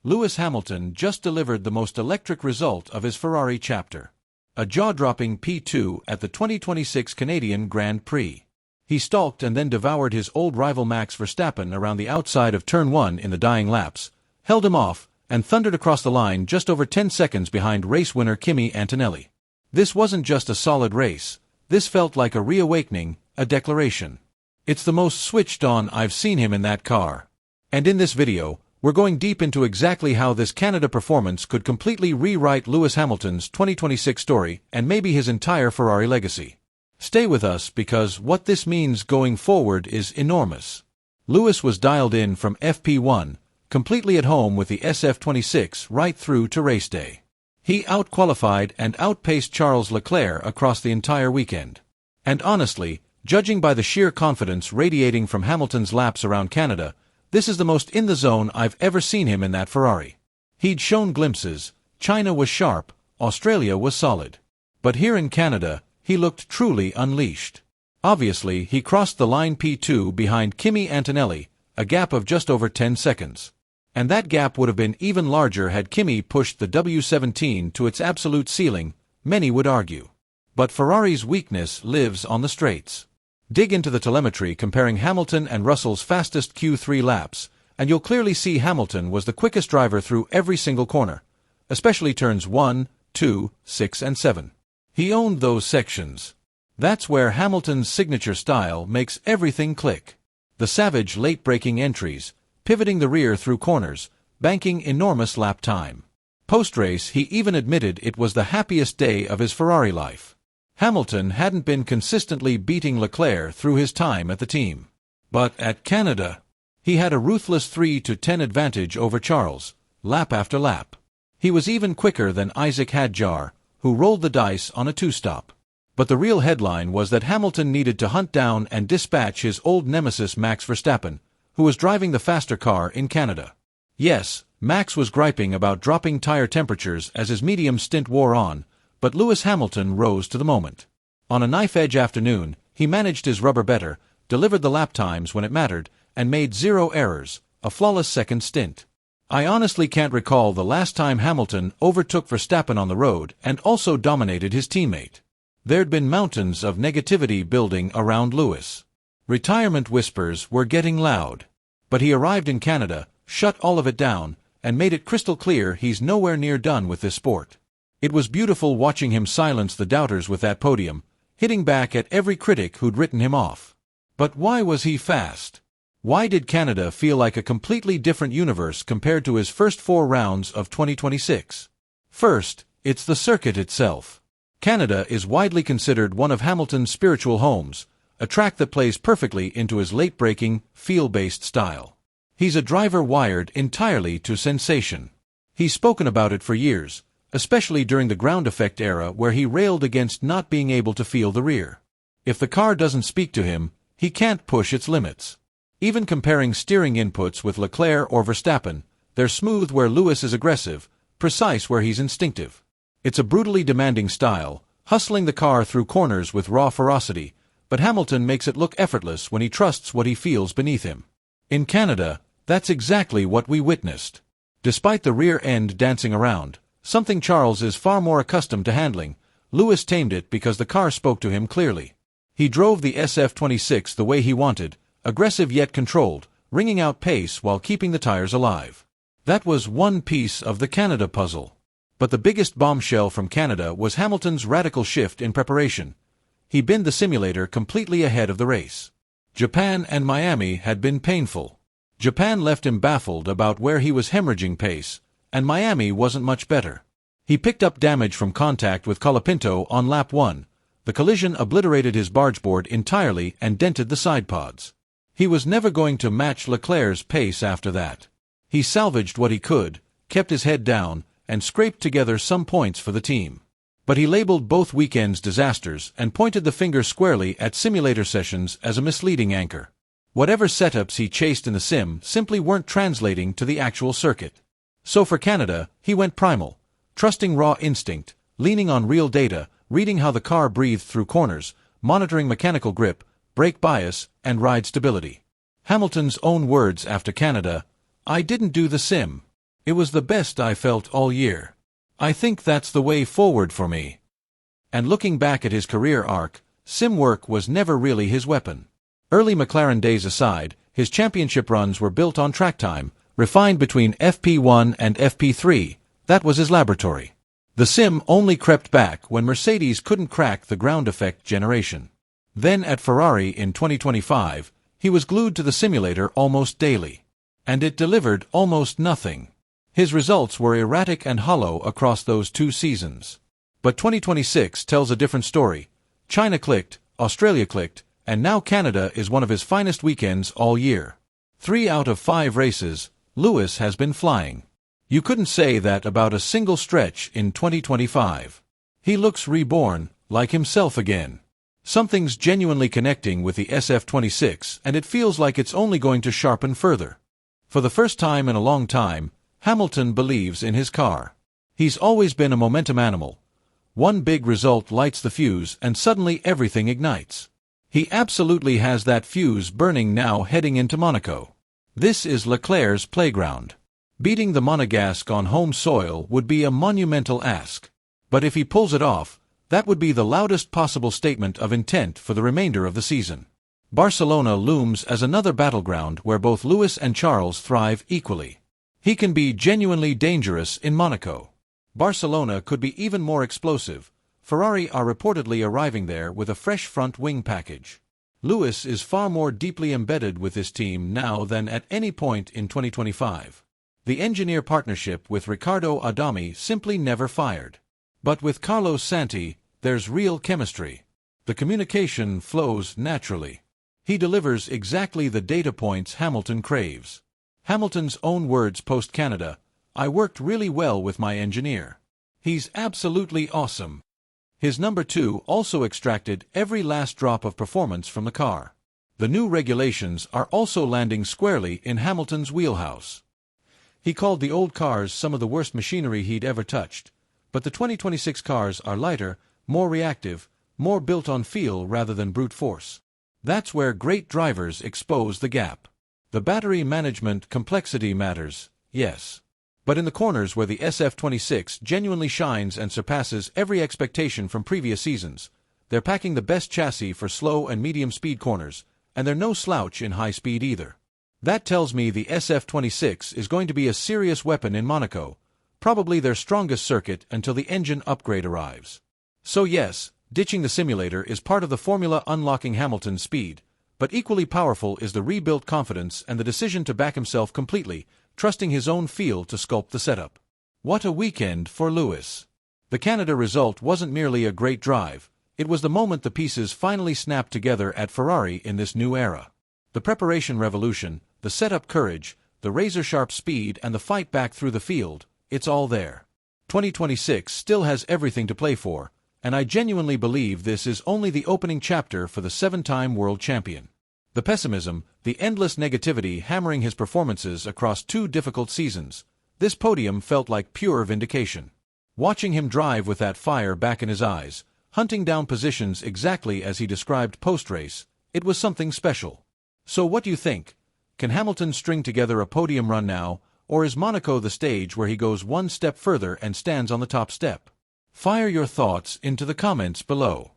Lewis Hamilton just delivered the most electric result of his Ferrari chapter. A jaw-dropping P2 at the 2026 Canadian Grand Prix. He stalked and then devoured his old rival Max Verstappen around the outside of Turn 1 in the dying laps, held him off, and thundered across the line just over 10 seconds behind race winner Kimi Antonelli. This wasn't just a solid race, this felt like a reawakening, a declaration. It's the most switched on I've seen him in that car. And in this video, we're going deep into exactly how this Canada performance could completely rewrite Lewis Hamilton's 2026 story and maybe his entire Ferrari legacy. Stay with us because what this means going forward is enormous. Lewis was dialed in from FP1, completely at home with the SF26 right through to race day. He outqualified and outpaced Charles Leclerc across the entire weekend. And honestly, judging by the sheer confidence radiating from Hamilton's laps around Canada, this is the most in the zone I've ever seen him in that Ferrari. He'd shown glimpses, China was sharp, Australia was solid. But here in Canada, he looked truly unleashed. Obviously, he crossed the line P2 behind Kimi Antonelli, a gap of just over 10 seconds. And that gap would have been even larger had Kimi pushed the W17 to its absolute ceiling, many would argue. But Ferrari's weakness lives on the straights. Dig into the telemetry comparing Hamilton and Russell's fastest Q3 laps, and you'll clearly see Hamilton was the quickest driver through every single corner, especially turns 1, 2, 6 and 7. He owned those sections. That's where Hamilton's signature style makes everything click. The savage late-braking entries, pivoting the rear through corners, banking enormous lap time. Post-race, he even admitted it was the happiest day of his Ferrari life. Hamilton hadn't been consistently beating Leclerc through his time at the team. But at Canada, he had a ruthless 3-10 advantage over Charles, lap after lap. He was even quicker than Isaac Hadjar, who rolled the dice on a two-stop. But the real headline was that Hamilton needed to hunt down and dispatch his old nemesis Max Verstappen, who was driving the faster car in Canada. Yes, Max was griping about dropping tire temperatures as his medium stint wore on, but Lewis Hamilton rose to the moment. On a knife-edge afternoon, he managed his rubber better, delivered the lap times when it mattered, and made 0 errors, a flawless second stint. I honestly can't recall the last time Hamilton overtook Verstappen on the road and also dominated his teammate. There'd been mountains of negativity building around Lewis. Retirement whispers were getting loud. But he arrived in Canada, shut all of it down, and made it crystal clear he's nowhere near done with this sport. It was beautiful watching him silence the doubters with that podium, hitting back at every critic who'd written him off. But why was he fast? Why did Canada feel like a completely different universe compared to his first 4 rounds of 2026? First, it's the circuit itself. Canada is widely considered one of Hamilton's spiritual homes, a track that plays perfectly into his late-breaking, feel-based style. He's a driver wired entirely to sensation. He's spoken about it for years, especially during the ground effect era where he railed against not being able to feel the rear. If the car doesn't speak to him, he can't push its limits. Even comparing steering inputs with Leclerc or Verstappen, they're smooth where Lewis is aggressive, precise where he's instinctive. It's a brutally demanding style, hustling the car through corners with raw ferocity, but Hamilton makes it look effortless when he trusts what he feels beneath him. In Canada, that's exactly what we witnessed. Despite the rear end dancing around, something Charles is far more accustomed to handling, Lewis tamed it because the car spoke to him clearly. He drove the SF26 the way he wanted, aggressive yet controlled, wringing out pace while keeping the tires alive. That was one piece of the Canada puzzle. But the biggest bombshell from Canada was Hamilton's radical shift in preparation. He binned the simulator completely ahead of the race. Japan and Miami had been painful. Japan left him baffled about where he was hemorrhaging pace, and Miami wasn't much better. He picked up damage from contact with Colapinto on lap 1. The collision obliterated his bargeboard entirely and dented the side pods. He was never going to match Leclerc's pace after that. He salvaged what he could, kept his head down, and scraped together some points for the team. But he labeled both weekends disasters and pointed the finger squarely at simulator sessions as a misleading anchor. Whatever setups he chased in the sim simply weren't translating to the actual circuit. So for Canada, he went primal, trusting raw instinct, leaning on real data, reading how the car breathed through corners, monitoring mechanical grip, brake bias, and ride stability. Hamilton's own words after Canada, "I didn't do the sim." It was the best I felt all year. I think that's the way forward for me." And looking back at his career arc, sim work was never really his weapon. Early McLaren days aside, his championship runs were built on track time, refined between FP1 and FP3. That was his laboratory. The sim only crept back when Mercedes couldn't crack the ground effect generation. Then at Ferrari in 2025, he was glued to the simulator almost daily. And it delivered almost nothing. His results were erratic and hollow across those 2 seasons. But 2026 tells a different story. China clicked, Australia clicked, and now Canada is one of his finest weekends all year. 3 out of 5 races, Lewis has been flying. You couldn't say that about a single stretch in 2025. He looks reborn, like himself again. Something's genuinely connecting with the SF26, and it feels like it's only going to sharpen further. For the first time in a long time, Hamilton believes in his car. He's always been a momentum animal. One big result lights the fuse and suddenly everything ignites. He absolutely has that fuse burning now heading into Monaco. This is Leclerc's playground. Beating the Monegasque on home soil would be a monumental ask. But if he pulls it off, that would be the loudest possible statement of intent for the remainder of the season. Barcelona looms as another battleground where both Lewis and Charles thrive equally. He can be genuinely dangerous in Monaco. Barcelona could be even more explosive. Ferrari are reportedly arriving there with a fresh front wing package. Lewis is far more deeply embedded with this team now than at any point in 2025. The engineer partnership with Riccardo Adami simply never fired. But with Carlos Santi, there's real chemistry. The communication flows naturally. He delivers exactly the data points Hamilton craves. Hamilton's own words post-Canada, "I worked really well with my engineer. He's absolutely awesome." His number 2 also extracted every last drop of performance from the car. The new regulations are also landing squarely in Hamilton's wheelhouse. He called the old cars some of the worst machinery he'd ever touched, but the 2026 cars are lighter, more reactive, more built on feel rather than brute force. That's where great drivers expose the gap. The battery management complexity matters, yes. But in the corners where the SF26 genuinely shines and surpasses every expectation from previous seasons, they're packing the best chassis for slow and medium speed corners, and they're no slouch in high speed either. That tells me the SF26 is going to be a serious weapon in Monaco, probably their strongest circuit until the engine upgrade arrives. So yes, ditching the simulator is part of the formula unlocking Hamilton's speed, but equally powerful is the rebuilt confidence and the decision to back himself completely, trusting his own feel to sculpt the setup. What a weekend for Lewis. The Canada result wasn't merely a great drive, it was the moment the pieces finally snapped together at Ferrari in this new era. The preparation revolution, the setup courage, the razor-sharp speed and the fight back through the field, it's all there. 2026 still has everything to play for, and I genuinely believe this is only the opening chapter for the 7-time world champion. The pessimism, the endless negativity hammering his performances across 2 difficult seasons, this podium felt like pure vindication. Watching him drive with that fire back in his eyes, hunting down positions exactly as he described post-race, it was something special. So what do you think? Can Hamilton string together a podium run now, or is Monaco the stage where he goes one step further and stands on the top step? Fire your thoughts into the comments below.